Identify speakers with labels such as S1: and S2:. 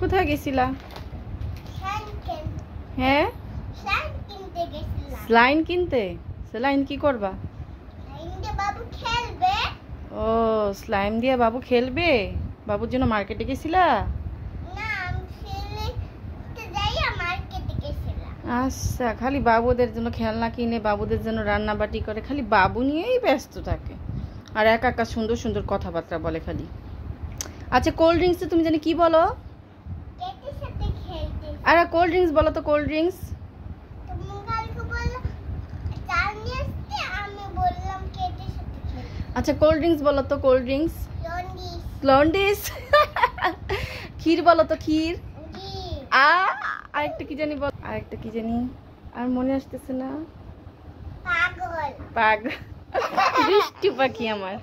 S1: কোথায় গেছিলা? হ্যাঁ, স্লাইন কিনতে। স্লাইন কি করবা? ও, স্লাইম দিয়ে বাবু খেলবে। বাবুর জন্য মার্কেটে গেছিলা? আচ্ছা, খালি বাবুদের জন্য খেলনা কিনে, বাবুদের জন্য রান্না বাটি করে, খালি বাবু নিয়েই ব্যস্ত থাকে আর একা একা সুন্দর সুন্দর কথাবার্তা বলে খালি। আচ্ছা, কোল্ড ড্রিঙ্কস তুমি জানি কি বলো? আরে কোল্ড ড্রিঙ্কস বলো তো, কোল্ড ড্রিঙ্কস। আচ্ছা, কোল্ড ড্রিঙ্কস বলো তো, কোল্ড ড্রিঙ্কস। লন্ডিস। ক্ষীর বলো তো, ক্ষীর। আরেকটা কি জানি বল, আরেকটা কি জানি, আর মনে আসতেছে না। পাগল। বৃষ্টি পাখি আমার।